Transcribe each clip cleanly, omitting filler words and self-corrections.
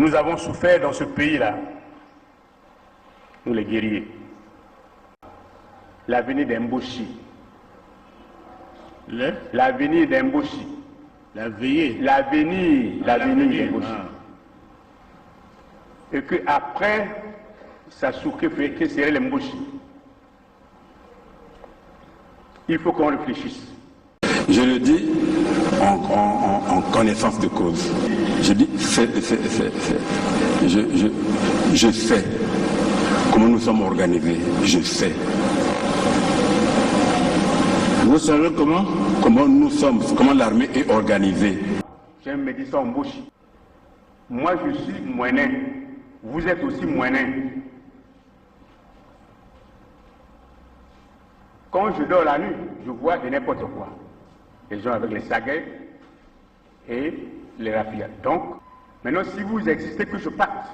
Nous avons souffert dans ce pays-là, nous les guerriers. L'avenir d'Mboshi. L'avenir d'Mboshi. L'avenir d'Mboshi. Et qu'après, ça souffre que serait l'Mboshi. Il faut qu'on réfléchisse. Je le dis en connaissance de cause. Je dis je sais comment nous sommes organisés. Je sais. Vous savez comment nous sommes, comment l'armée est organisée. J'ai un médecin en bouche. Moi je suis moyen. Vous êtes aussi moyen. Quand je dors la nuit, je vois de n'importe quoi. Les gens avec les saguets et les rapides. Donc, maintenant, si vous existez, que je parte,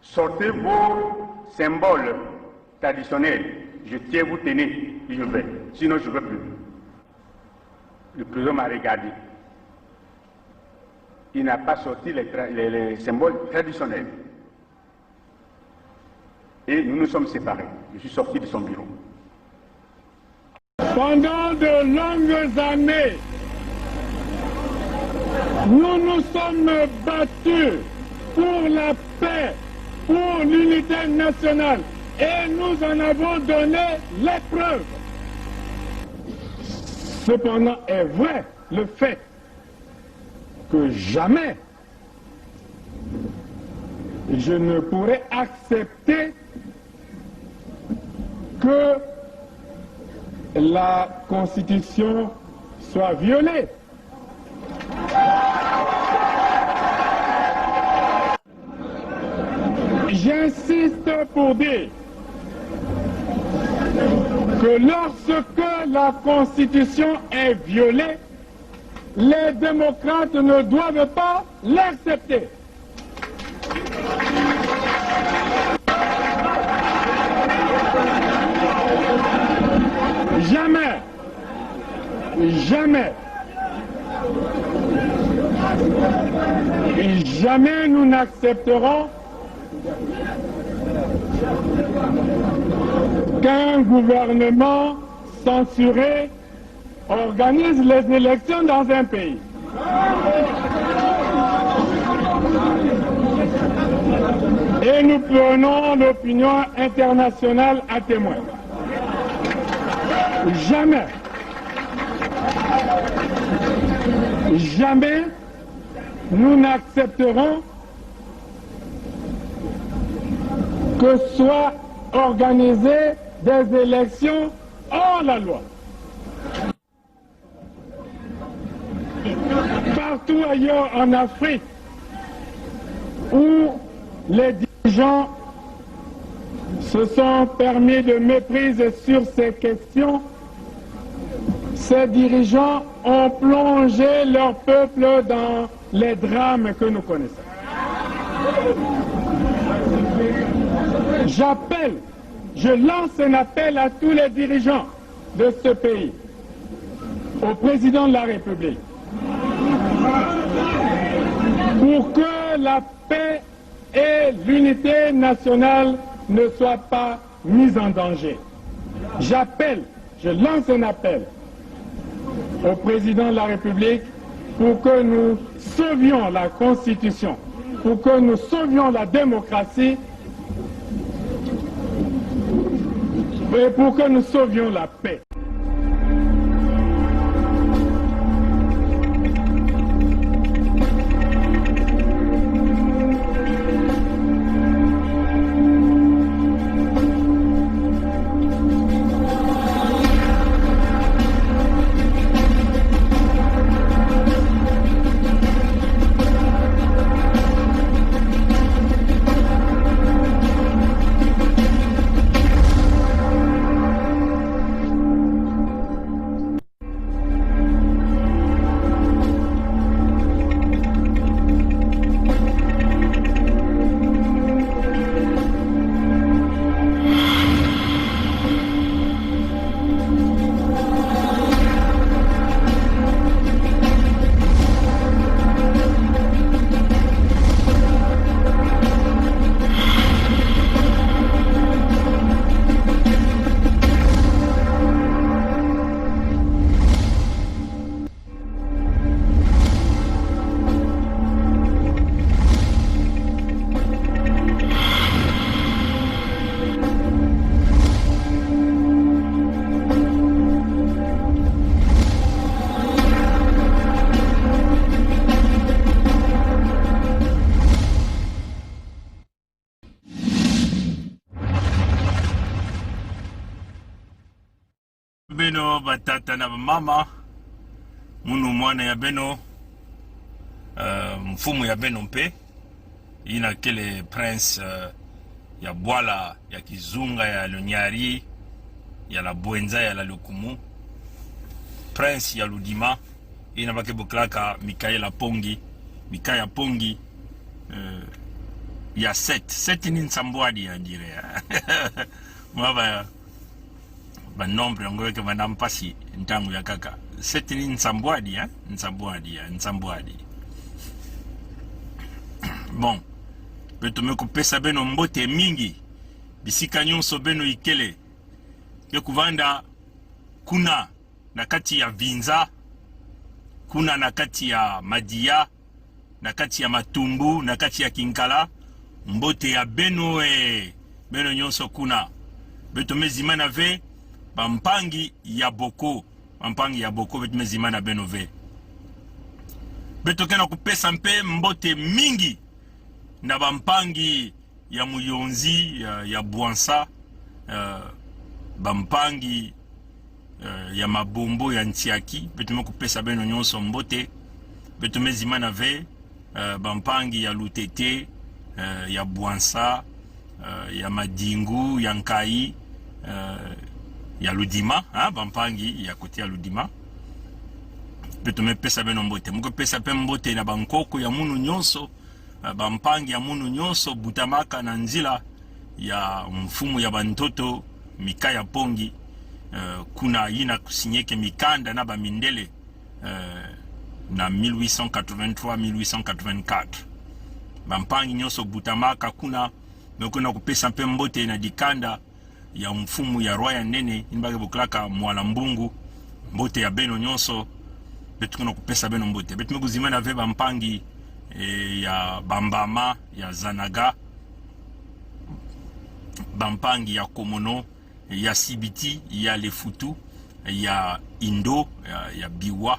sortez vos symboles traditionnels. Je tiens, vous tenez, et je vais. Sinon, je ne veux plus. Le président m'a regardé. Il n'a pas sorti les symboles traditionnels. Et nous nous sommes séparés. Je suis sorti de son bureau. Pendant de longues années, nous nous sommes battus pour la paix, pour l'unité nationale, et nous en avons donné les preuves. Cependant est vrai le fait que jamais je ne pourrai accepter que la Constitution soit violée. J'insiste pour dire que lorsque la Constitution est violée, les démocrates ne doivent pas l'accepter. Jamais, jamais, jamais nous n'accepterons qu'un gouvernement censuré organise les élections dans un pays. Et nous prenons l'opinion internationale à témoin. Jamais, jamais nous n'accepterons que soient organisées des élections hors la loi. Partout ailleurs en Afrique où les dirigeants se sont permis de méprise sur ces questions, ces dirigeants ont plongé leur peuple dans les drames que nous connaissons. Je lance un appel à tous les dirigeants de ce pays, au président de la République, pour que la paix et l'unité nationale ne soient pas mises en danger. Je lance un appel au président de la République pour que nous sauvions la Constitution, pour que nous sauvions la démocratie et pour que nous sauvions la paix. beno batata na mama munu mwana ya beno mfumu ya beno mpe ina kele prince ya Bwala ya Kizunga ya Lonyari ya la Bwenza ya la Lukumu prince ya Ludima ina bake buklaka Mikaela Pongi Mikaya Pongi ya 7 ni nsambwadi ya ndire mwaba ba nombre ngowe ke manampasi ntangu ya kaka 7 ni nsambwadi nsambwadi bon betume kupesa beno mbote mingi bisika nyonso beno ikele ke kuvanda kuna na kati ya Vinza kuna na kati ya Madia na kati ya Matumbu na kati ya Kinkala mbote ya beno beno nyonso kuna betume zimana ve bampangi ya boko betume zimana beno ve betokena kupesa mpe mbote mingi na bampangi ya Muyonzi ya Bwansa bampangi ya Mabombo ya Ntiaki betume kupesa beno nyonso mbote betume zimana ve bampangi ya Lutete ya Bwansa ya Madingu ya Nkai ya Ludima bampangi ya kote ya Ludima betume pesa beno mbote muko pesa pe mbote na bankoko ya munu nyonso bampangi ya munu nyonso Butamaka na nzila ya mfumu ya bantoto Mikaya Pongi kuna yina kusinyeke mikanda na bamindele na 1883-1884 bampangi nyonso Butamaka kuna mekona kupesa mpe mbote na dikanda ya mfumu ya Roya Nene imbake buklaka Mwala Mbungu mbote ya beno nyonso betukuna kupesa beno mbote betume kuzimana ve bampangi ya Bambama ya Zanaga bampangi ya Komono ya Sibiti ya Lefutu ya Indo ya Biwa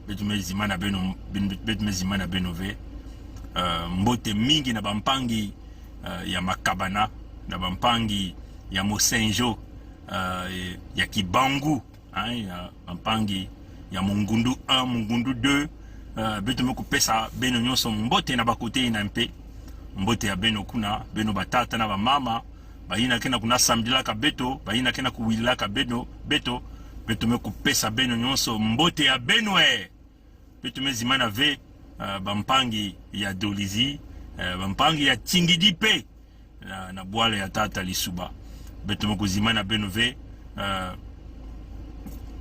betume zimana beno ve mbote mingi na bampangi ya Makabana na bampangi ya Mosenjo ya Kibangu ya bampangi ya Mungundu 1 Mungundu 2 betume kupesa beno nyonso mbote na bakote ina mpe mbote ya beno kuna beno batata na bamama bayina kena kuna samdila ka beto bayina kena kuwila ka beto betume kupesa beno nyonso mbote ya beno betume zimana ve bampangi ya Dolizi bampangi ya Tingidi pe na Bwala ya tata Lisuba betume kuzimana beno ve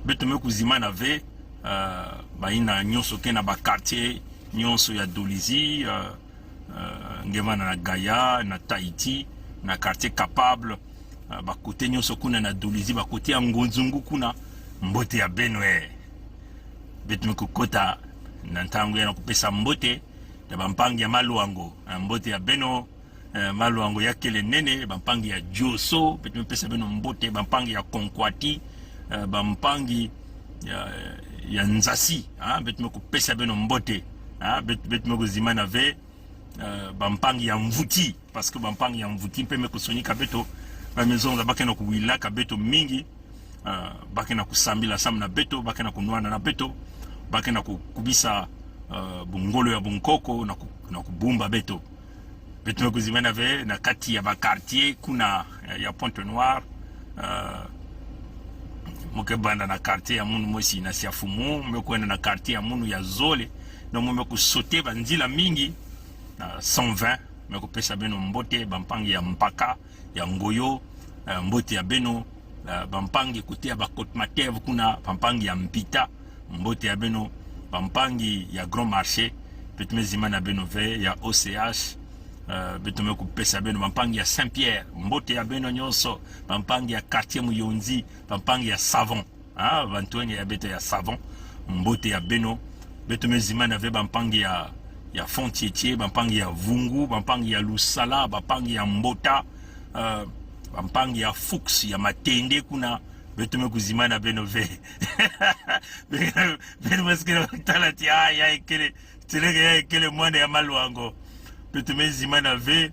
betume kuzimana ve baina nyonso kena ba quartier nyonso ya Dolizi ngevana na Gaya na Tahiti na quartier capable bakote nyonso kuna na Dolizi bakote ya Ngonzungu kuna mbote ya beno betume kukota na ntangu ya kupesa mbote ya bampangi ya Maluango mbote ya beno Maluango ya kele nene bampangi ya Joso betume pesa beno mbote bampangi ya Konkwati bampangi ya Nzasi betume kupesa beno mbote betume kuzimana ve bampangi ya Mvuti parce que bampangi ya Mvuti mpe mekusonyika beto bamezonga bakena kuwilaka beto mingi bakena kusambila sam na beto bakena kunwana na beto bakena kubisa bungolo ya bunkoko na kubumba beto betume kuzimana ve na kati ya ba quartier kuna ya Pointe Noire muke banda na quartier ya munu mosi na Siafumu mekwenda na quartier ya munu ya Zole na mume kusote banzila mingi 120 mekupesa beno mbote bampangi ya Mpaka ya Ngoyo mbote ya beno bampangi kote ya Bakote Matev kuna bampangi ya Mpita mbote ya beno bampangi ya Grand Marché betume zimana beno ve ya OCH betume kupesa beno bampangi ya Saint-Pierre mbote ya beno nyonso bampangi ya quartier Muyonzi bampangi ya Savon bantueni ya beto ya Savon mbote ya beno betume zimana ve bampangi ya Fontietier bampangi ya Vungu bampangi ya Lusala bampangi ya Mbota bampangi ya Fuchs ya Matende kuna betume kuzimana beno ve beno maskira talati ya ikele tilege ya ikele mwana ya Maluango betume zimana ve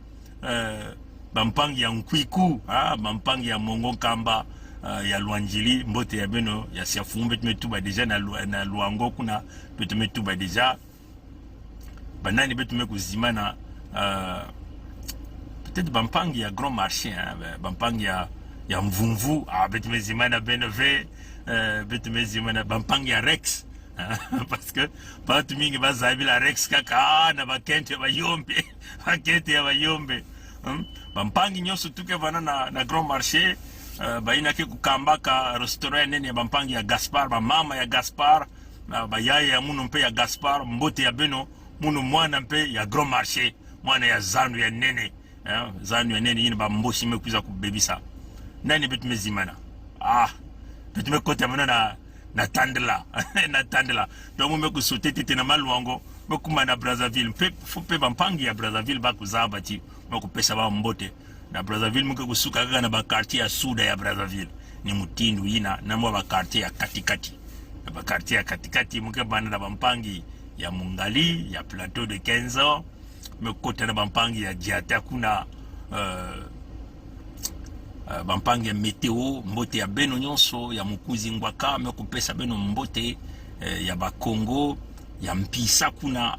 bampangi ya Nkwiku bampangi ya Mongo Kamba ya Luanjili mbote ya beno ya Siafu betume tuba deja na Luango kuna betume tuba deja banani betume kuzimana peut-être bampangi ya Grand Marché hein, bampangi ya Mvumvu betume zimana beno ve betume zimana bampangi ya Rex parce que batu mingi bazabi la Rex kaka na bakente bayombe bakente ya bayombe bampangi nyoso tuke vana na Grand Marché baina ke kukambaka restaurant nene ya bampangi ya Gaspar mama ya Gaspar bayaye ya muno mpe ya Gaspar mbote ya beno muno mwana mpe ya Grand Marché mwana ya zandu ya nene zandu ya nene yini bamboshi mekuza kubebisa nani betume zimana betume kote amana na tandela na tandela donc me kusote tete na Maluango mekuma na Brazzaville mpe bampangi ya Brazzaville bakuzaba ti mekupesa ba mbote na Brazzaville mke kusuka kaka na ba quartier ya Suda ya Brazzaville ni mutindu ina na mwa ba quartier ya katikati na ba quartier ya katikati mke bana na bampangi ya Mungali ya Plateau de 15 ans mekota na bampangi ya Diata kuna bampangi ya Meteo mbote ya beno nyonso ya Mukuzi Ngwaka mekupesa beno mbote ya Bakongo ya Mpisa kuna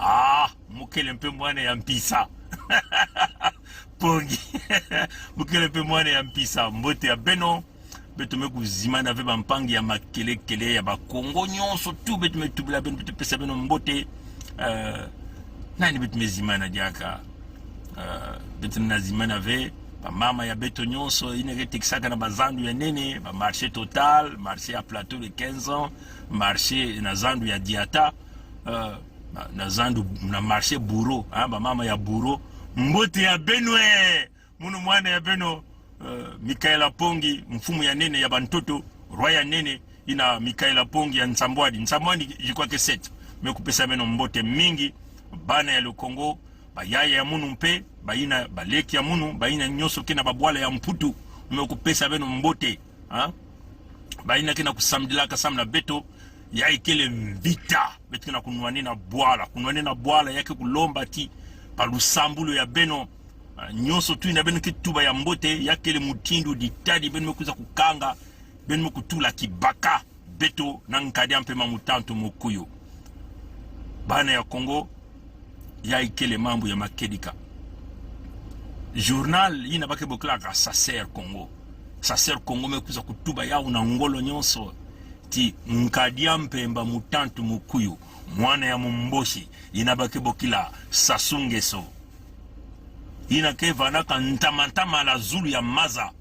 mukele mpe mwana ya Mpisa pongi mukele mpe mwana ya Mpisa mbote ya beno betume kuzimana ve bampangi ya makelekele ya Bakongo nyonso tu betume tubila beno betupesa beno mbote nani betume zimana diaka betume nazimana ve mama ya beto nyonso ineke tekisaka na bazandu ya nene ba marché Total marché à Plateau de 15 ans marché na zandu ya Diata na zandu na marché Bourreau ba mama ya Bourreau mbote ya Benwe muno mwana ya beno Mikaela Pongi mfumu ya nene ya bantoto roi ya nene ina Mikaela Pongi ya Nsambwadi jikwa ke 7 mekupesa beno mbote mingi bana ya le Congo bayaya ya munu mpe baina baleki ya munu baina nyoso kena babwala ya mputu umekupesa beno mbote baina kena kusamdila kasamna beto ya ikele mvita beto kena kunwani na bwala yake kulomba ti palusambulo ya beno nyoso tu ina beno kituba ya mbote yakele mutindu ditadi beno mekuza kukanga beno mekutula kibaka beto na nkadi ampe mamutanto mokuyo bana ya Kongo ya ikele mambo ya makedika journal ina bake boklaka Sacer Congo mekuza kutuba yao na ngolo nyonso ti nkadia mpemba mutantu mukuyu mwana ya mumboshi ina bake bokila Sasungeso ina kevana kantamantama la zulu ya maza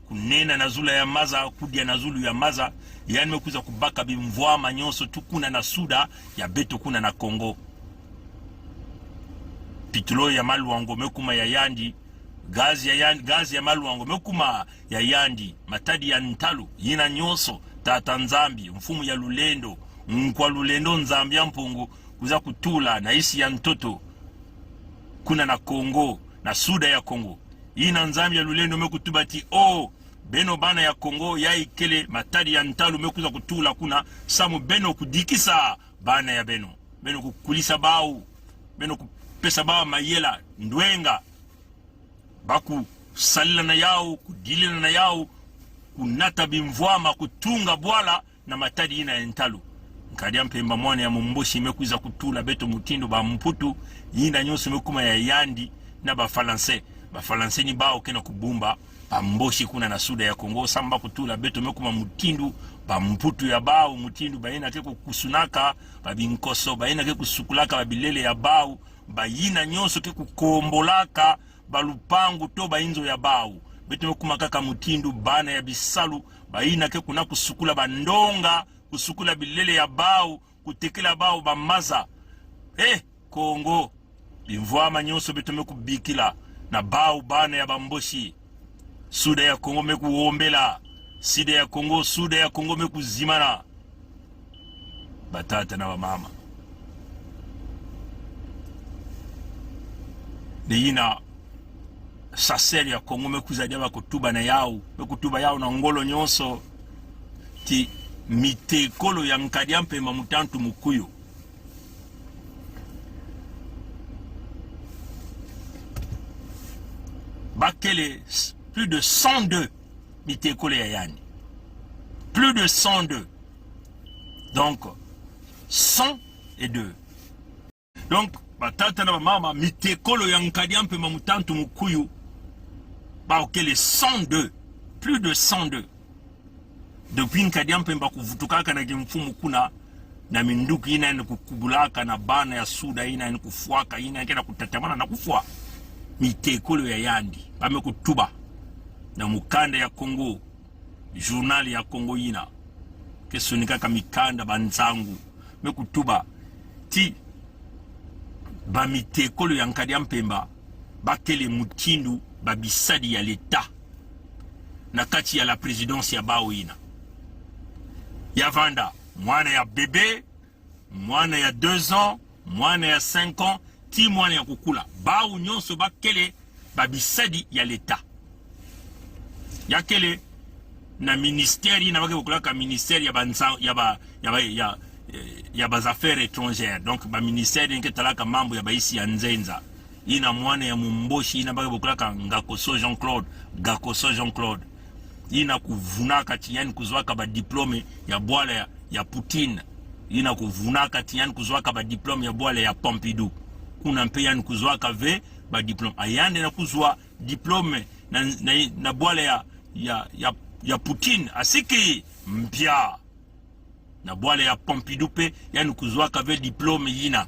kunena na zulu ya maza kudia na zulu ya maza yani mekuza kubaka bimvwa manyonso tukuna na Suda ya beto kuna na Congo pitulo ya Maluango mekuma ya Yandi gazi ya Maluango mekuma ya Yandi matadi ya Ntalu yina nyonso tata Nzambi mfumu ya Lulendo nkwa Lulendo Nzambi ya mpungu kuza kutula na isi ya ntoto kuna na Congo na Suda ya Congo yina Nzambi ya Lulendo mekutubati beno bana ya Congo ya ikele matadi ya Ntalu mekuza kutula kuna samu beno kudikisa bana ya beno kukulisa bau beno pesa ba mayela ndwenga baku salila na yao kudilina na yao kunata bimvwama kutunga bwala na matadi ina Ntalu nkadia mpemba mwana ya mumboshi mekuza kutula beto mutindo ba mputu yina nyonso mekuma ya Yandi na ba Français ni bao kena kubumba ba mboshi kuna na Suda ya Kongo samba kutula beto mekuma mutindu ba mputu ya bao mutindu baina ke kusunaka ba binkoso baina ke kusukulaka ba bilele ya bao bayina nyonso ke kukombolaka balupangu to bainzo ya bao beto mekuma kaka mutindu bana ya bisalu baina ke kuna kusukula bandonga kusukula bilele ya bao kutekela bao bamaza Kongo bimvwama nyonso beto mekubikila na bao bana ya bamboshi Suda ya Kongo mekuombela Suda ya Kongo mekuzimana batata na bamama Niyina Sacer ya Kongo mekuzadia bakutuba na yao mekutuba yao na ngolo nyonso ti mitekolo ya nkadi mpemba mutantu mukuyo bakele plus de 102 mitekolo ya yani plus de 102. Donc 102. Donc batata na mama mitekolo yankadi ampe mamutantu mukuyu ba okele 102, plus de 102. Depuis nkadi ampe mbakuvutukaka na kimfumu kuna na minduki ina ni kukubulaka na bana ya suda ina ni kufuaka ina kena kutatamana na kufua mitekolo ya yandi bame kutuba na mukanda ya Kongo, journal ya Kongo ina kesonika kamikanda banzangu mekutuba ti ba mitekolo ya nkadi mpemba bakele mutindu babisadi ya l'État na kati ya la présidence ya Bawina ya vanda mwana ya bébé, mwana ya 2 ans, mwana ya 5 ans, ti mwana ya kukula Bawu nyonso bakele babisadi ya l'État ya kele na ministère na bake bokulaka ministère ya banza ya bas affaires étrangères. Donc ba ministère nke talaka mambo ya baisi ya nzenza ina mwana ya mumboshi ina bake bokulaka Ngakoso Jean-Claude, Gakoso Jean-Claude ina kuvunaka tiani kuzwaka ba diplome ya bwala ya Poutine, ina kuvunaka tiani kuzwaka ba diplome ya bwala ya Pompidou, kuna mpe yani kuzwaka ve ba diplome ayande na kuzwa diplome na bwala ya Poutine asiki mpya na bwala ya Pompidou pe yani kuzwaka ve diplome yina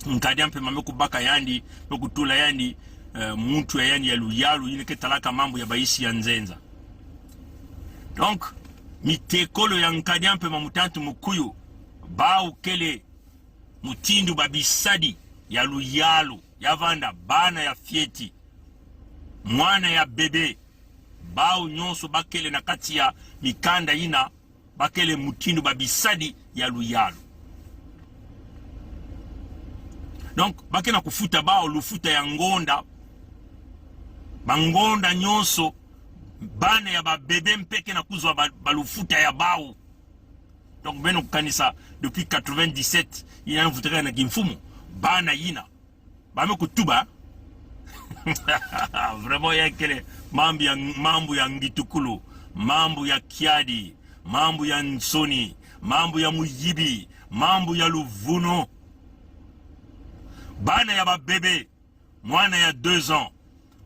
nkadi ampe mame kubaka yandi kutula yandi muntu ya yani ya luyalu yine ketalaka mambo ya baisi ya nzenza. Donc mitekolo ya nkadi ampe mamutantu mukuyu Bawu kele mutindu babisadi ya luyalu ya vanda bana ya fieti mwana ya bebe Bawu nyonso bakele na kati ya mikanda ina bakele mutindu babisadi ya luyalu. Donc bakena kufuta Bawu lufuta ya ngonda bangonda nyonso bana ya babebe mpeke na kuzwa balufuta ya Bawu. Donc beno kukanisa depuis 97 ina nvutaka na kimfumu bana yina bame kutuba vraiment yakele mambo ya Ngitukulu, mambo ya Kiadi, mambo ya Nsoni, mambo ya Muyibi, mambo ya Luvuno. Bana ya babebe, mwana ya 2 ans,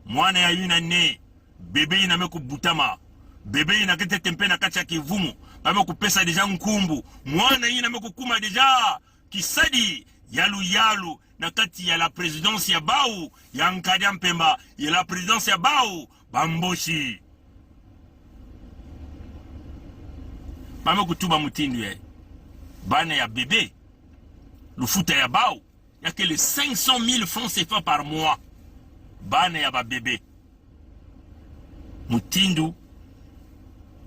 mwana ya 1 année, bebe ina meku butama, bebe ina kete tempe na kacha kivumu, bame kupesa deja nkumbu, mwana ina meku kuma deja kisadi yalu na kati ya la présidence ya Bawu ya nkadi mpemba ya la présidence ya Bawu bamboshi bame kutuba mutindu ya bana ya bébé lufuta ya Bawu yake le 500 000 francs CFA par mois bana ya ba bébé mutindu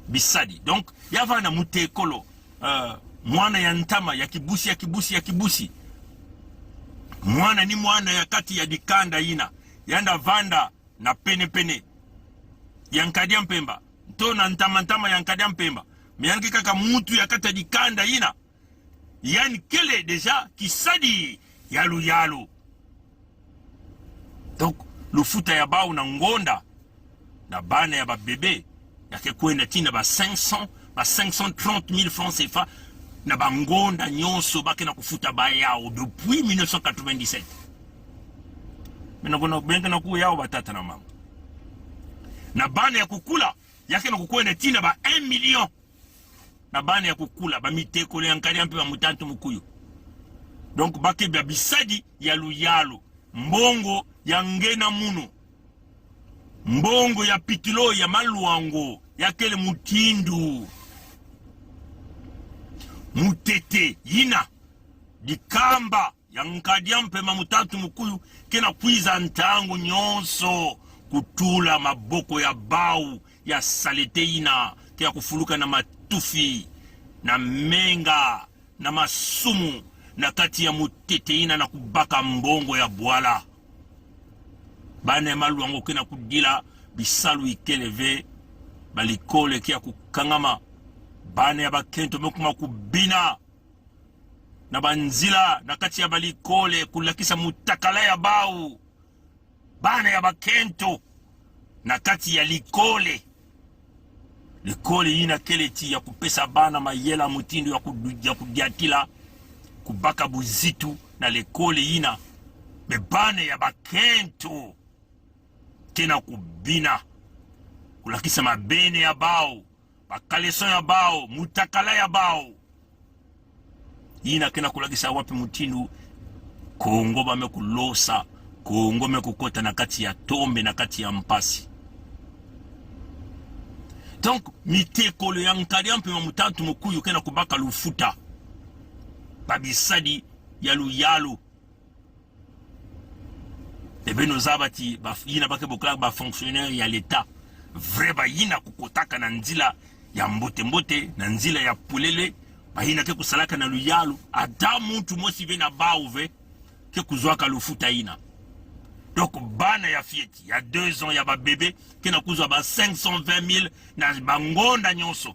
bisadi. Donc yavana mutekolo mwana ya ntama ya kibusi mwana ni mwana ya kati ya dikanda ina yanda vanda na pene ya nkadi mpemba to na ntama ya nkadi mpemba meyangi kaka mutu ya kati ya dikanda ina yani kele deja kisadi yalu. Donc lufuta ya Bawu na ngonda na bana ya ba bebe yake kwenda tina ba 530 000 francs CFA na bangonda nyonso bake na kufuta ba yao depuis 1997. Mina benga na kuwa yao batata na mama. Na bana ya kukula yake na kukwenda tina ba 1 million. Na bana ya kukula ba mitekolo ya nkadi ampe ba mutantu mukuyu. Donc bake ba bisadi ya luyalu, mbongo ya ngena munu, mbongo ya pikilo ya maluango yakele mutindu mutete yina dikamba ya nkadi ampe mamutatu mukuyu kena kwiza ntangu nyonso kutula maboko ya Bawu ya salete ina kia kufuluka na matufi na menga na masumu na kati ya mutete ina na kubaka mbongo ya bwala bana ya maluango kena kudila bisalu ikeleve balikole kia kukangama bana ya bakento mekuma kubina na banzila na kati ya balikole kulakisa mutakala ya Bawu bana ya bakento na kati ya likole l'école ina keleti ya kupesa bana mayela mutindo ya kudiatila kubaka buzitu na l'école ina bebane ya bakento tena kubina kulakisa mabene ya bao bakaleso ya bao mutakala ya bao ina kena kulakisa wapi mutindu Kongo bame kulosa Kongo me kukota na kati ya tombe na kati ya mpasi. Donc miteko le yankari ampe mamutantu mukuyu kena kubaka lufuta babisadi ya luyalu ebeno zabati yina bake bokla ba fonctionnaire ya l'État vrai ba yina kukotaka na nzila ya mbote na nzila ya pulele ba yina ke kusalaka na luyalu adamu tu mosi vena bauve ke kuzwaka lufuta yina. Donc bana ya fieti il y a 2 ans ya ba bébé ke na kuzwa ba 520,000 na bangonda nyonso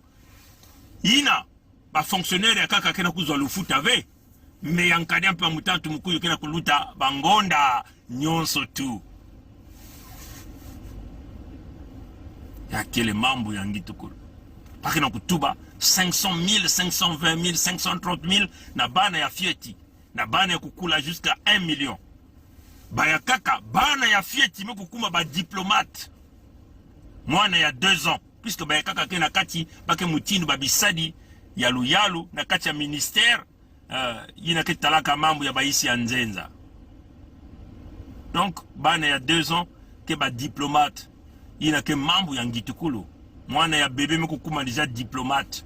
yina ba fonctionnaire ya kaka ke na kuzwa lufuta ve me yankadi ampe mutantu mukuyu ke na kuluta bangonda nyonso tu ya kele mambo ya ngitukulu pake na kutuba 500,000 520,000 530,000 na bana ya fieti na bana ya kukula jusqu'à 1 million baya kaka bana ya fieti me kukuma ba diplomate mwana ya 2 ans puisque baya kaka ke na kati bake mutinu babisadi ya luyalu na kati ya ministère yina ke talaka mambo ya baisi ya nzenza. Donc bana ya 2 ans ke ba diplomate yina ke mambo ya ngitukulu mwana ya bébé me kukuma déjà diplomate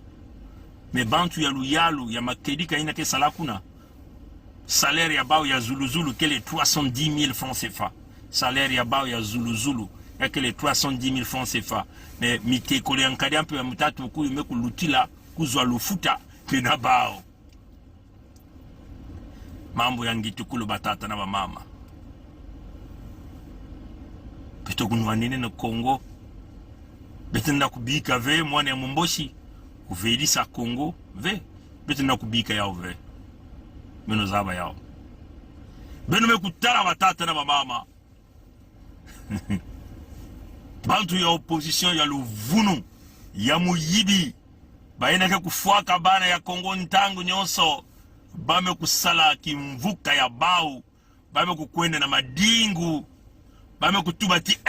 mais bantu ya luyalu ya makedika yina ke salakuna salaire ya bao ya Zuluzulu que les 310,000 francs CFA. Salaire ya bao ya Zuluzulu que les 310,000 francs CFA. Mais mite kole yankadi ampe ya mutatu mukuyu me kulutila kuzwa lufuta kena bao. Mambo ya ngitukulu batata na mama. Pito kunwanine na Kongo. Betenda kubika ve mwana ya Momboshi. Uvelisa Kongo ve. Betenda kubika ya ve. Meno zaba yao beno me kutala batata na mama bantu ya opposition ya luvunu ya muyibi baina ke kufuaka bana ya Kongo ntangu nyonso bame kusala kimvuka ya bau bame kukwenda na madingu bame kutubati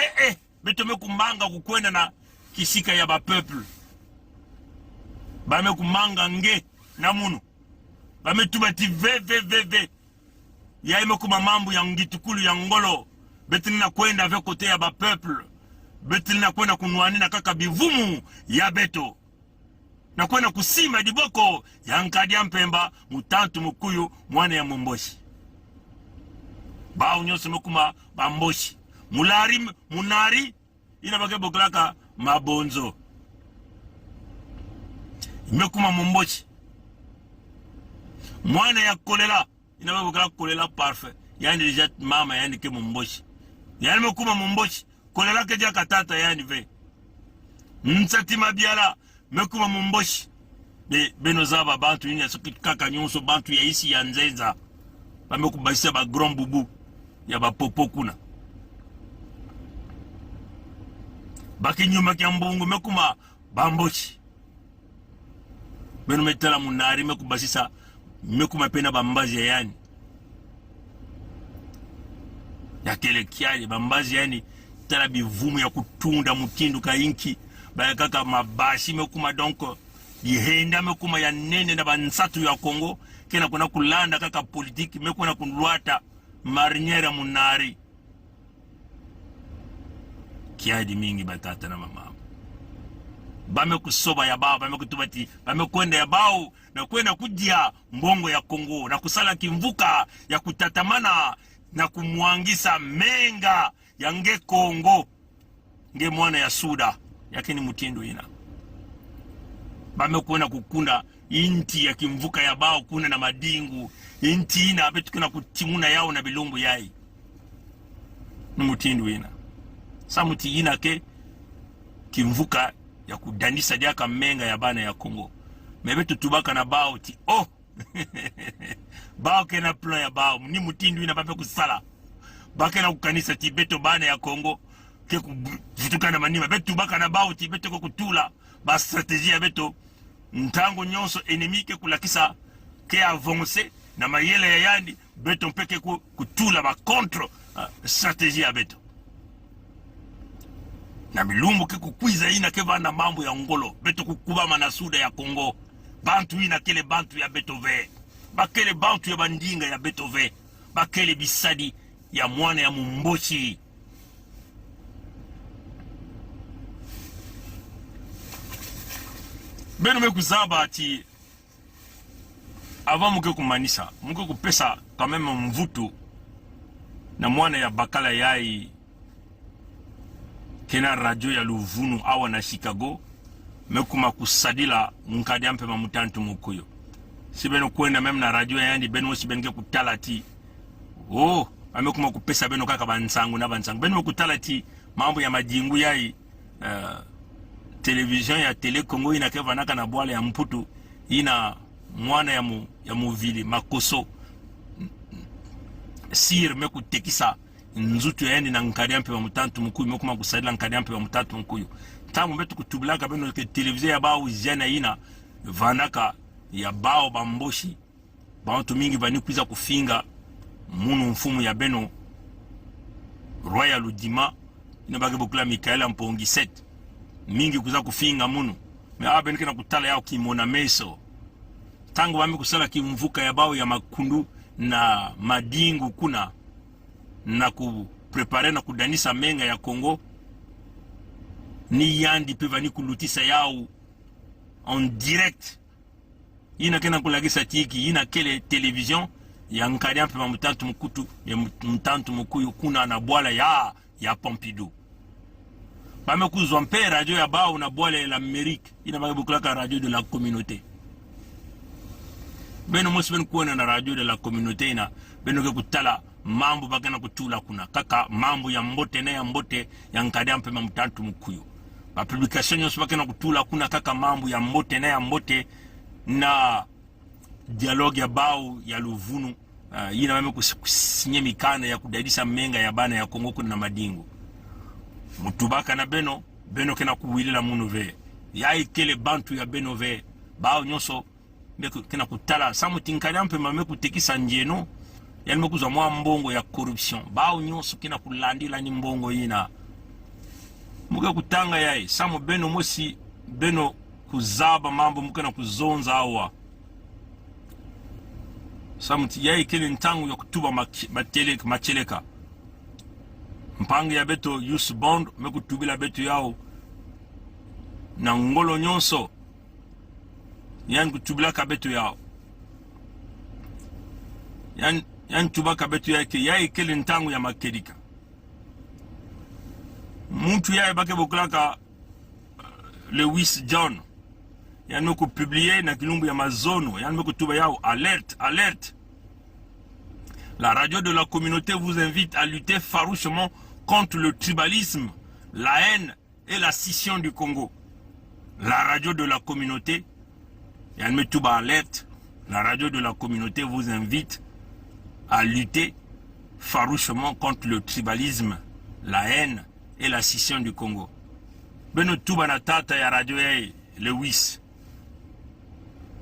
beto me kumanga kukwenda na kisika ya ba peuple bame kumanga nge na munu bametubati ve ya ime kuma mambo ya ngitukulu ya ngolo betini na kwenda ve kote ya ba peuple betini na kwenda kunwani na kaka bivumu ya beto na kwenda kusima diboko ya nkadi mpemba mutantu mukuyu mwana ya Momboshi bao nyose mekuma bamboshi munari ina bake boklaka mabonzo imekuma Momboshi mwana ya kolela inababukala kolela parfait yani déjà mama yani ke Momboshi yani mekuma Momboshi kolela ke dia katata yani ve nsati mabiala mekuma Momboshi de benozaba bantu nya soki kaka nyonso bantu ya isi ya nzenza bamekubasisa ba grand bubu ya ba popo kuna bakinyuma kya mbungu mekuma bamboshi beno metala munari mekubasisa mekuma pena bambazi ya yani ya kele kiali bambazi yani tala bivumu ya kutunda mutindu ka inki baya kaka mabashi mekuma donc yihenda mekuma ya nene na bansatu ya Kongo kena kuna kulanda kaka politiki mekuna kunluata mariniere munari kiadi mingi batata na mama bame kusoba ya bao bame kutubati bame kwenda ya bao na kwenda kujia mbongo ya Kongo na kusala kimvuka ya kutatamana na kumwangisa menga ya nge Kongo nge mwana ya Suda yakini mutindu ina bame kwenda kukunda inti ya kimvuka ya bao kuna na madingu inti ina abetu kuna kutimuna yao na bilumbu yai ni mutindu ina sa muti ina ke kimvuka ya kudanisa diaka menga ya bana ya Kongo mebetu tubaka na bao ti bao kena plan ya bao ni mutindu ina bape kusala bake na kukanisa ti beto bana ya Kongo ke kuvutukana manima betu baka na bauti beto ko kutula ba stratégie beto ntango nyonso ennemi ke kulakisa ke avancer na mayele ya yandi beto mpeke kutula ba contre stratégie ya beto na milumbu ke kukwiza ina ke bana mambo ya ngolo beto kukubama na suda ya Kongo bantu ina kele bantu ya Beethoven bakele bantu ya bandinga ya Beethoven bakele bisadi ya mwana ya mumbochi beno mekuzaba ati avant muke kumanisa muke kupesa quand même mvutu na mwana ya bakala yai kena radio ya Luvunu awa na Chicago mekuma kusadila nkadi ampe mamutantu mukuyo si beno kwenda meme na radio yandi beno si benke kutalati oh amekuma kupesa beno kaka bansangu na bansangu beno kutalati mambo ya majingu yai television ya Tele Congo ina kevanaka na bwale ya mputu ina mwana ya muvili makoso sir meku tekisa nzutu yaendi na nkadi ampe wa mutantu mkuyu mekuma kusadila nkadi ampe wa mutantu mkuyu tangu mbetu kutubulaka beno ke television ya bao jana ina vanaka ya bao bamboshi bantu mingi bani kuiza kufinga munu mfumu ya beno Royal Udima ina bage bokula Mikaela Mpongi 7 mingi kuza kufinga munu me abeni kena kutala yao kimona meso tangu wame kusala kimvuka ya bao ya makundu na madingu kuna na kuprepare na kudanisa menga ya Kongo ni yandi pevani kulutisa yao en direct ina kena kulagisa tiki ina kele television ya nkadi ampe mamutantu mkutu ya mtantu mkuyu kuna na bwala ya Pompidou bame kuzwa mpe radio ya bao na bwala la Amerique ina bage bukulaka radio de la communauté beno mosi beno kuona na radio de la communauté ina beno ke kutala mambo bagana kutula kuna kaka mambo ya mbote na ya mbote ya nkadi ampe mamutantu mkuyu ba publication yosu bagana kutula kuna kaka mambo ya mbote na ya mbote na dialogue ya bao ya Luvunu ina mame kusinye mikana ya kudadisa menga ya bana ya Kongo kuna na madingu mutubaka na beno kena kuwilila munu ve ya ikele bantu ya beno ve bao nyoso kena kutala samu tinkali ampe mame kutekisa njeno ya nimekuzwa mwa mbongo ya corruption bao nyoso kena kulandila ni mbongo ina muke kutanga yae samu beno mosi beno kuzaba mambo muke na kuzonza awa samu yae kele ntangu ya kutuba macheleka mpangi ya beto use bond mekutubila beto yao na ngolo nyonso yani kutubila ka beto yao yani tubaka beto yake yae kele ntangu ya makedika muntu yae bake bokulaka Lewis John yani meku publier na kilumbu ya mazono yani meku tuba yao alerte la radio de la communauté vous invite à lutter farouchement contre le tribalisme, la haine et la scission du Congo. La radio de la communauté, Yann Metouba alerte, la radio de la communauté vous invite à lutter farouchement contre le tribalisme, la haine et la scission du Congo. Beno tuba na tata ya radio ya Lewis.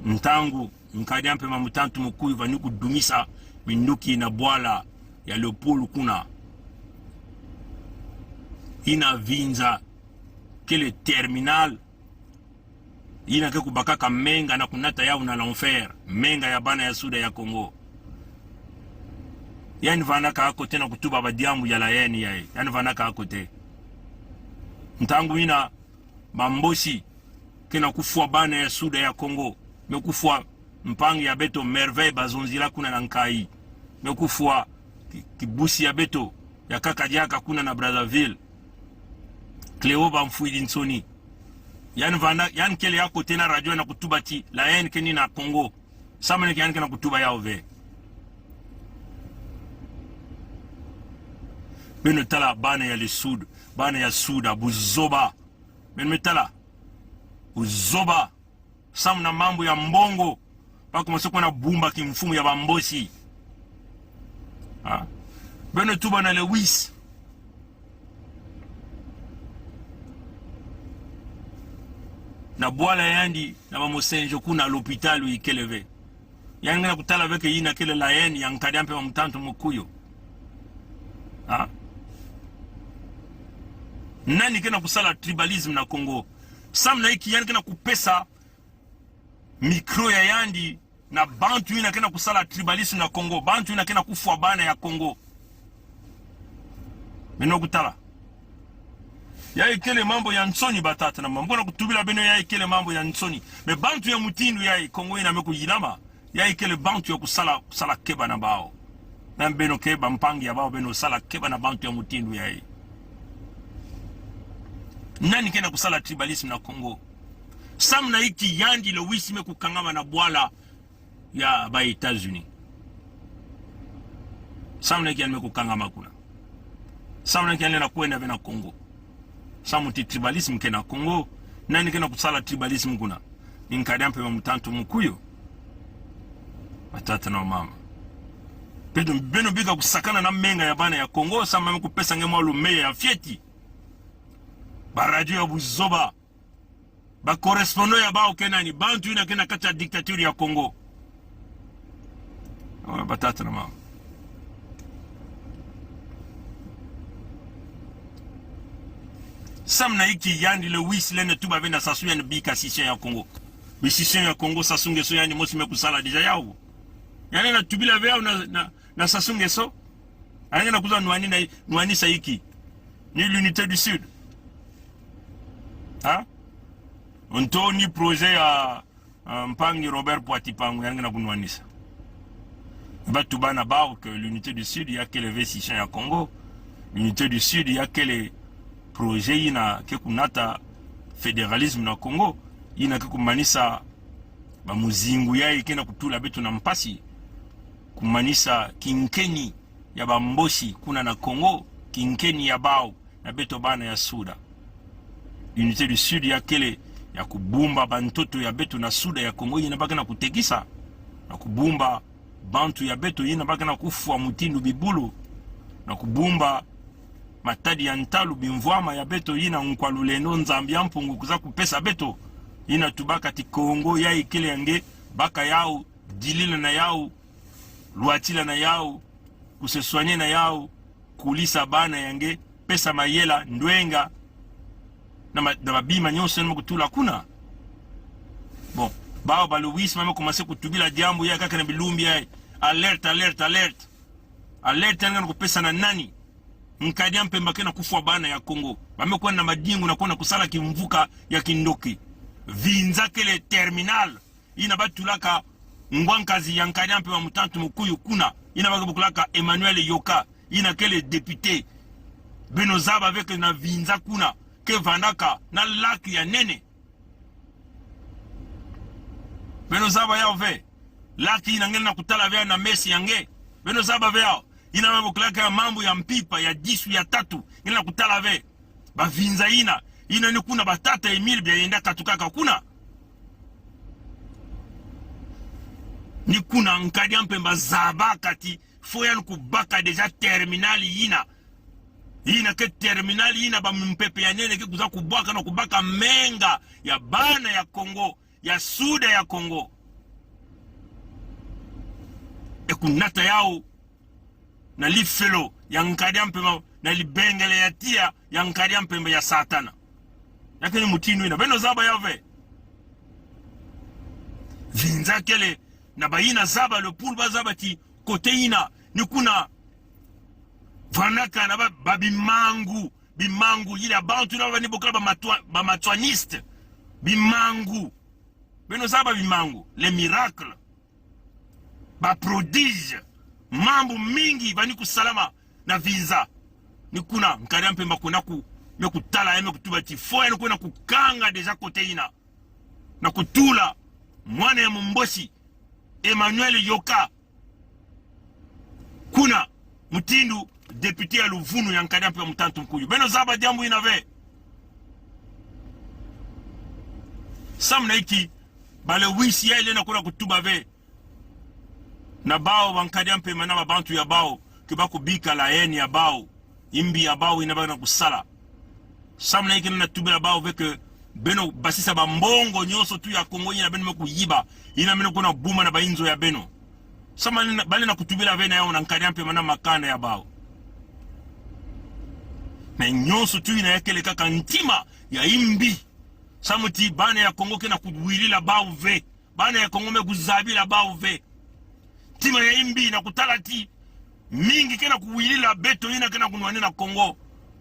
Ntangu, nkadi ampe mamutantu mkuyu vani kudumisa minduki na bwala ya Leopold kuna ina vinza kele terminal ina ke kubakaka menga na kunata yao na l'enfer menga ya bana ya suda ya Kongo yani vanaka akote na kutuba badiamu ya laeni yae yani vanaka akote ntangu ina mambosi kena kufua bana ya suda ya Kongo mekufua mpangi ya beto merveille bazonzila kuna na nkai mekufua kibusi ya beto ya kaka diaka kuna na Brazzaville Cleo bamfuidi nsoni yani kele yako tena radio na kutuba ti la haine keni na Congo samene yani kana kutuba yao ve beno tala bana ya le sud bana ya suda buzoba beno tala uzoba samna mambo ya mbongo bako msoko na bumba kimfumu ya bambosi beno tuba na Lewis na bwala yandi na bamosenjo kuna l'hôpital uikeleve yanga na kutala veke yina kele la yen yankadi ampe mtanto mukuyo ha nani kena kusala tribalism na Congo sam na iki yani kena kupesa mikro ya yandi na bantu ina kena kusala tribalism na Congo bantu ina kena kufua bana ya Congo beno kutala ya ikele mambo ya nsoni batata na mambo na kutubila beno ya ikele mambo ya nsoni me bantu ya mutindu ya Congo ina meku yilama ya ikele bantu ya kusala keba na bao na beno keba mpangi ya bao beno sala keba na bantu ya mutindu ya nani kena kusala tribalism na Congo sam na iki yandi le wisi me kukangama na bwala ya ba Etats-Unis sam na iki yandi me kukangama kuna sam na iki yandi na kuenda vena Congo sam uti tribalism kena Congo nani kena kusala tribalism kuna inkadi ampe mtanto mukuyo batata na mama beno biga kusakana na menga ya bana ya Congo sam na kupesa ngemo lumeya ya fieti ba radio ya buzoba ba correspondant ya bao kenani bantu ina kena kata dictature ya Congo batata na mama sam na iki yandi le wisi lene tuba vena sasu ya bika sishen ya Congo bi sishen ya Congo sasunge so yani mosi me kusala deja yao yani na tubila veo na sasunge so anya na kuza nwani sa iki ni l'unité du sud ha Antoni projet ya mpangi Robert Poitipangu yani na kunwanisa batu bana bao que l'unité du sud ya kele V6 ya Congo l'unité du sud ya kele projet ina ke kunata fédéralisme na Congo ina ke kumanisa ba muzingu ya ikena kutula betu na mpasi kumanisa kinkeni ya bamboshi kuna na Congo kinkeni ya bao na beto bana ya Suda l'unité du sud ya kele ya kubumba bantoto ya betu na Suda ya Congo ina baka na kutekisa na kubumba bantu ya betu ina baka na kufua mutindu bibulu na kubumba matadi ya ntalu bimvwama ya beto ina nkwaluleno nzambia mpungu kuza kupesa beto ina tubaka ti Congo ya ikele yange baka yao dilila na yao luatila na yao kuseswanye na yao kulisa bana yange pesa mayela ndwenga na mabima nyonso nemo kutula kuna bon bao baluwisi mame commencer kutubila jambo ya kaka na bilumbi ya alerte ngana kupesa na nani nkadi mpemba kena kufua bana ya Congo bamekuwa na madingu na kuona kusala kimvuka ya kindoki vinza kele terminal ina batulaka ngwankazi ya nkadi mpemba mutantu mukuyu kuna ina bakabukulaka Emmanuel Yoka ina kele député beno zaba avec na vinza kuna ke vandaka na laki ya nene beno zaba yao ve laki ina ngena kutala vya na Messi yange beno zaba vya ina mabukulaka ya mambo ya mpipa ya 10 ya 3 ngena kutala ve ba vinza ina ni kuna batata Emile bya yenda katukaka kuna ni kuna nkadi mpemba zaba kati foyan kubaka deja terminali ina ke terminali ina ba mpepe ya nene ke kuza kubaka na kubaka menga ya bana ya Congo ya Suda ya Congo ekunata yao na lifelo ya nkadi mpemba na libengele ya tia ya nkadi mpemba ya satana yake ni mutinu ina beno zaba yave vinza kele na bayina zaba le poul bazaba ti kote ina ni kuna vanaka na bimangu yile abantu na bani bokala ba matwaniste bimangu beno zaba bimangu les miracles ba prodige mambo mingi bani kusalama na vinza ni kuna nkari mpemba kuna me kutala yeme kutuba ti foya ni kuna kukanga deja kote ina na kutula mwana ya mumboshi Emmanuel Yoka kuna mutindu député ya Luvunu ya nkadi mpemba mutantu mkuyu beno zaba jambu inave sam na iki bale wisi ya ile na kuna kutuba ve na bao wankadi mpemba na babantu ya bao kibako bika la eni ya bao imbi ya bao inabana kusala sam na iki na tubela bao veke beno basisa bambongo nyonso tu ya Kongo ina beno kuyiba ina beno kuna buma na bainzo ya beno sama bali na kutubila vena yao na nkadi ampe mana makana ya bao na nyonso tu ina yakele kaka ntima ya imbi samuti bana ya Kongo kena kuwilila bao ve bana ya Kongo mekuzabila bao ve tima ya imbi na kutalati mingi kena kuwilila beto ina kena kunuani na Kongo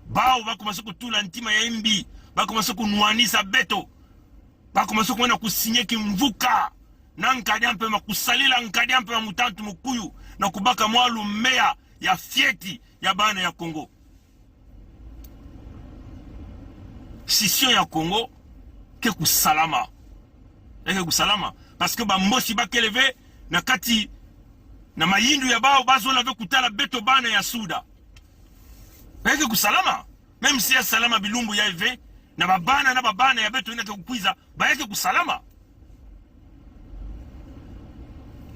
bao bako masiku tula ntima ya imbi bako masiku nuanisa beto bako masiku wena kusinyeki mvuka na nkadiampe makusalila nkadiampe mutantu mukuyu na kubaka mwalu mmea ya fieti ya bana ya Kongo scission ya Kongo ke kusalama eke kusalama parce que bamboshi bakeleve na kati na mayindu ya bao bazola ve kutala beto bana ya Suda eke kusalama même si ya salama bilumbu ya eve na babana ya beto ina ke kukwiza ba eke kusalama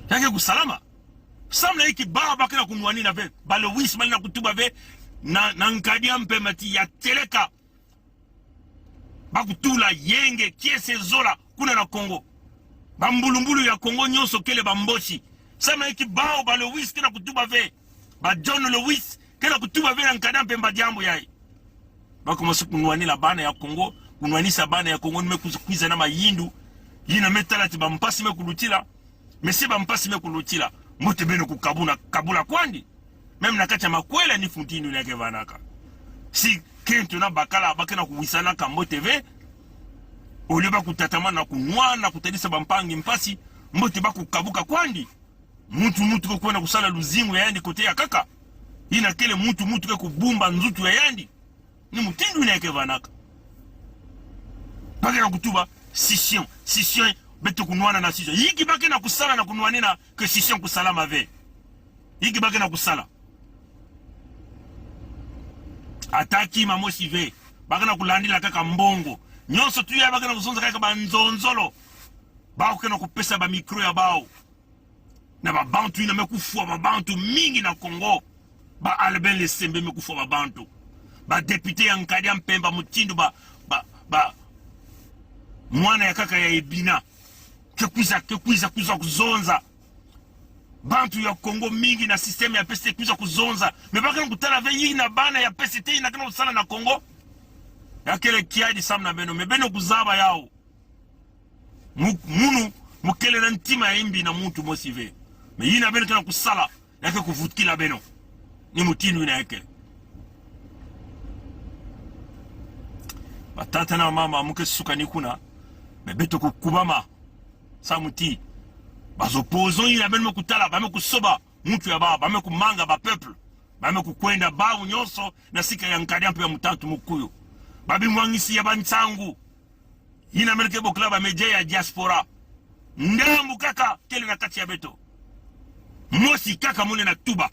yake kusalama samna hiki baba kila kunwani na ve balo wismali na kutuba ve na nkadia mpe mati ya teleka bakutula yenge kiese zola kuna na Kongo bambulumbulu ya Kongo nyonso kele bamboshi samna hiki bao balo wis kila kutuba ve ba John Lewis kila kutuba ve na nkadia mpe mbadiambo yai bako masu kunwani la bana ya Kongo kunwani sa bana ya Kongo nimekuza na mayindu yina metalati bampasi mekulutila mesi bampasi mekulutila mote beno kabula kwandi meme nakacha makwela ni funtini yake vanaka si kento na bakala bakena kuwisana kambo TV oliba kutatama na kunwana kutadisa bampangi mpasi mote bakukabuka kwandi mutu ko kwenda kusala luzingu ya yandi kote ya kaka ina kele mutu ke kubumba nzutu ya yandi ni mutindu yake vanaka bakena kutuba scission beto kunwana na scission yiki bake na kusala na kunwanina ke scission kusalama ve yiki bake na kusala ataki mamoshi ve bake na kulandila kaka mbongo nyonso tu ya bake na kusonza kaka banzonzolo bao kena kupesa ba mikro ya bao na ba bantu ina mekufua ba bantu mingi na Kongo ba Albin Lesembe mekufua ba bantu ba député ya Nkadi Mpemba Mutindu ba mwana ya kaka ya Ebina kekuiza kuzonza bantu ya Kongo mingi na systeme ya PCT kuiza kuzonza mebaka nkutala venyi na bana ya PCT ina kana usala na Kongo ya kele kiadi samna beno mebeno kuzaba yao munu mukele na ntima ya imbi na muntu mosive me yina beno kana kusala yake kuvutkila beno ni mutinu ina yake batata na mama muke suka nikuna mebeto kukubama samuti bazopozo ina beno kutala bame kusoba mutu ya baba bame kumanga ba peuple bame kukwenda bawu nyonso na sika ya Nkadi Ampe ya mutantu mukuyo babi mwangisi ya bantangu ina meleke bokla ba meje ya diaspora ndambu kaka kele na kati ya beto mosi kaka mune na tuba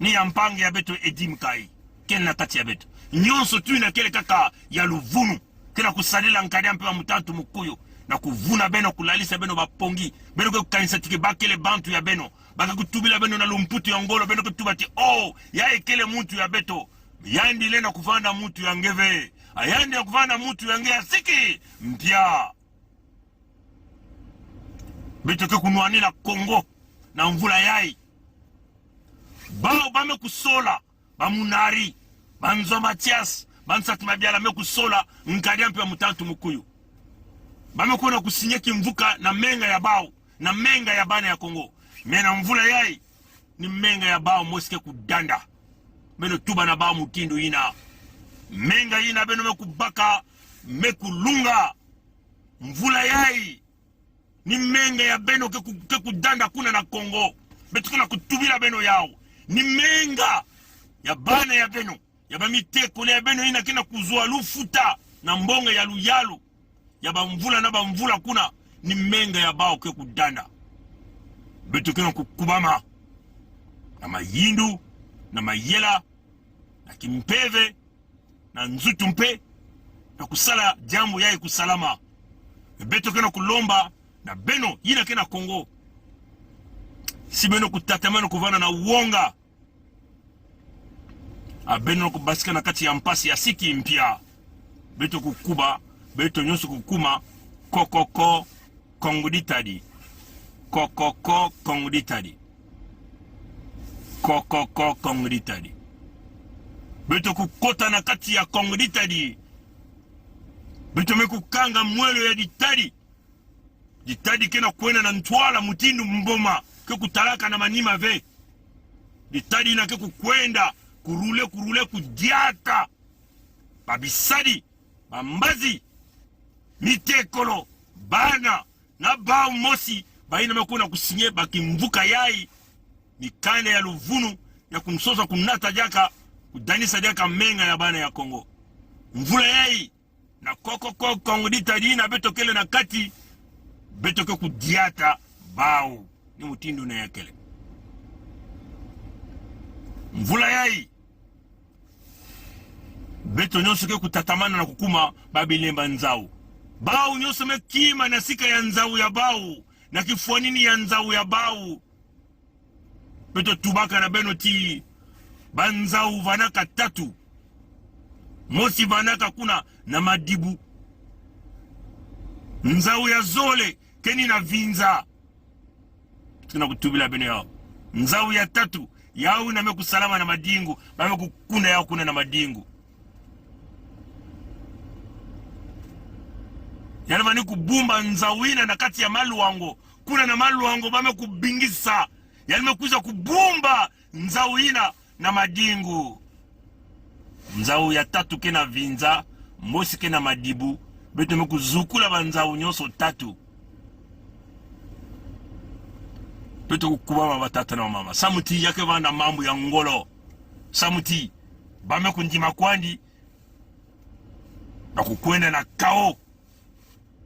ni ya mpange ya beto Edim Kai kele na kati ya beto nyonso tu ina kele kaka ya luvunu kena kusalila Nkadi Ampe ya mutantu mukuyo na kuvuna beno kulalisa beno bapongi beno ke kanisa tike bakele bantu ya beno baka kutubila beno na lumputu ya ngolo beno kutubati ya ekele muntu ya beto yandi lena kuvanda mutu ya ngeve ayandi ya kuvanda mutu ya ngea siki mpya beto ke kunuani na Kongo na mvula yai bao bame kusola bamunari banzo Matias bansati mabiala me kusola Nkadi Ampe ya mutantu mukuyu bame kuna kusinyeki mvuka na menga ya bao na menga ya bana ya Kongo mena mvula yai ni menga ya bao moske kudanda beno tuba na bao mutindu ina menga ina beno mekubaka mekulunga mvula yai ni menga ya beno ke kudanda kuna na Kongo betu kuna kutubila beno yao ni menga ya bana ya beno ya bamiteko ya beno ina kina kuzua lufuta na mbonga ya luyalu ya bamvula na bamvula kuna ni menga ya bao ke kudanda betu kina kukubama na mayindu na mayela na kimpeve na nzutu mpe na kusala jambo yai kusalama beto kena kulomba na beno yina kena Kongo si beno kutatamano kuvana na uonga a beno kubasika na kati ya mpasi ya siki mpya beto kukuba beto nyonso kukuma kokoko Congo d'Italie. Kokoko Congo d'Italie. Kokoko Congo d'Italie. Beto kukota na kati ya Congo d'Italie. Beto mekukanga mwelo ya d'Italie. D'Italie kena kwena na ntwala mutindu mboma. Ke kutalaka na manima ve. D'Italie na ke kukwenda. Kurule kudiata. Babisadi. Bambazi. Mitekolo. Bana. Na bao mosi. Baina mekuna kusinye bakimvuka yai. Mikande ya luvunu. Ya kumsosa kumnata jaka. Kudanisa jaka menga ya bana ya Kongo. Mvula yai. Na koko Kongo d'Italie na beto kele na kati. Beto ke kudiata. Bao. Ni mutindu na yakele. Mvula yai. Beto nyonso ke kutatamana na kukuma babilemba nzau. Bau nyonso me kima na sika ya nzau ya bau. Na kifuanini ya nzau ya bau. Beto tubaka na beno ti. Banzau vanaka 3. Mosi vanaka kuna na madibu. Nzau ya zole keni na vinza. Tuna kutubila beno yao. Nzau ya 3 yao na meku salama na madingu. Bame kukuna yao kuna na madingu. Yanavani kubumba nzawina na kati ya maluango. Kuna na maluango bame kubingisa. Yanime kuza kubumba nzawina na madingu. Nzawu ya 3 kena vinza. Mosi kena madibu. Beto me kuzukula ba nzawu nyonso 3. Beto kukubama batata na mama. Samuti yake vanda mambu ya ngolo. Samuti. Bame kunjima kwandi. Na kukwenda na kao.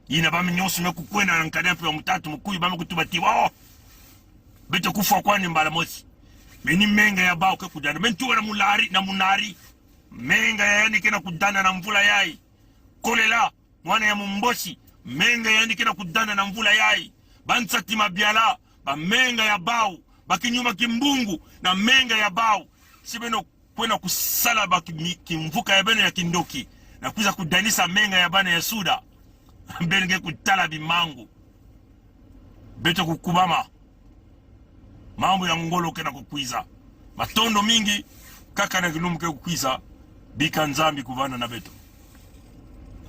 Ina bame nyonso me kukwenda na nkadepo ya mutatu mkuyu bame kutubati wao. Beto kufa kwani mbala mosi. Meni menga ya bao ke kudana. Mentuwa na munari. Menga ya yani kena kudana na mvula yai. Kolela. Mwana ya mumboshi. Menga ya yani kena kudana na mvula yai. Bansati mabiala. Ba menga ya bao. Bakinyuma kimbungu. Na menga ya bao. Sibeno kwena kusala kimvuka ya beno ya kindoki. Na kuza kudanisa menga ya bana ya suda. Benge kutala bimangu. Beto kukubama. Mambo ya ngolo kena kukwiza. Matondo mingi. Kaka na gilumu ke kukwiza. Bika nzambi kuvana na beto.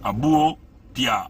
Abuo pia.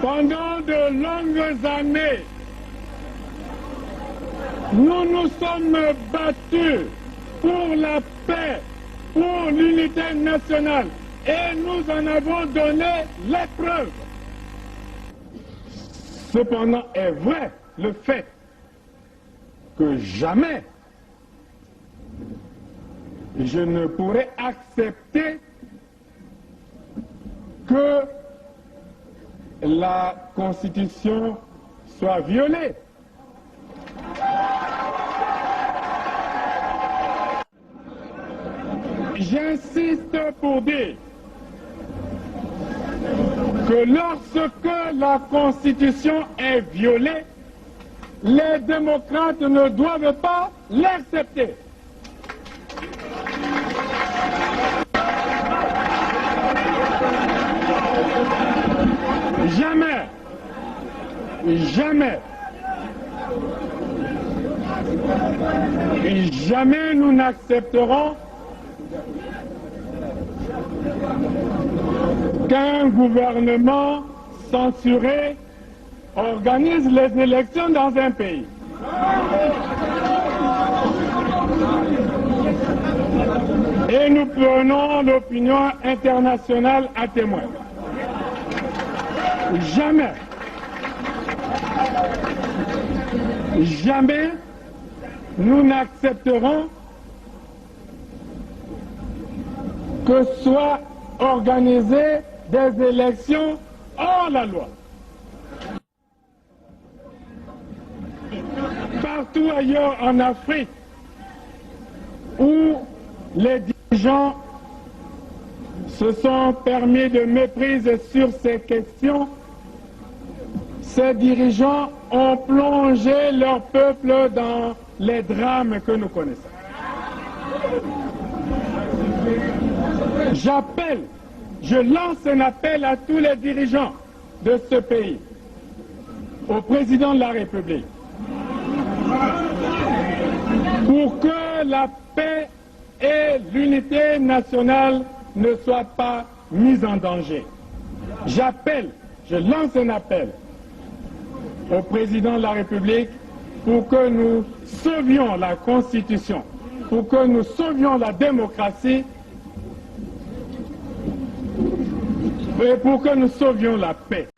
Pendant de longues années, nous nous sommes battus pour la paix, pour l'unité nationale, et nous en avons donné les preuves. Cependant est vrai le fait que jamais je ne pourrai accepter que la Constitution soit violée. J'insiste pour dire que lorsque la Constitution est violée, les démocrates ne doivent pas l'accepter. Jamais, jamais, et jamais nous n'accepterons qu'un gouvernement censuré organise les élections dans un pays. Et nous prenons l'opinion internationale à témoin. Jamais, jamais nous n'accepterons que soient organisées des élections hors la loi. Partout ailleurs en Afrique où les dirigeants se sont permis de méprise sur ces questions, ces dirigeants ont plongé leur peuple dans les drames que nous connaissons. Je lance un appel à tous les dirigeants de ce pays, au président de la République, pour que la paix et l'unité nationale ne soient pas mises en danger. Je lance un appel au président de la République pour que nous sauvions la Constitution, pour que nous sauvions la démocratie et pour que nous sauvions la paix.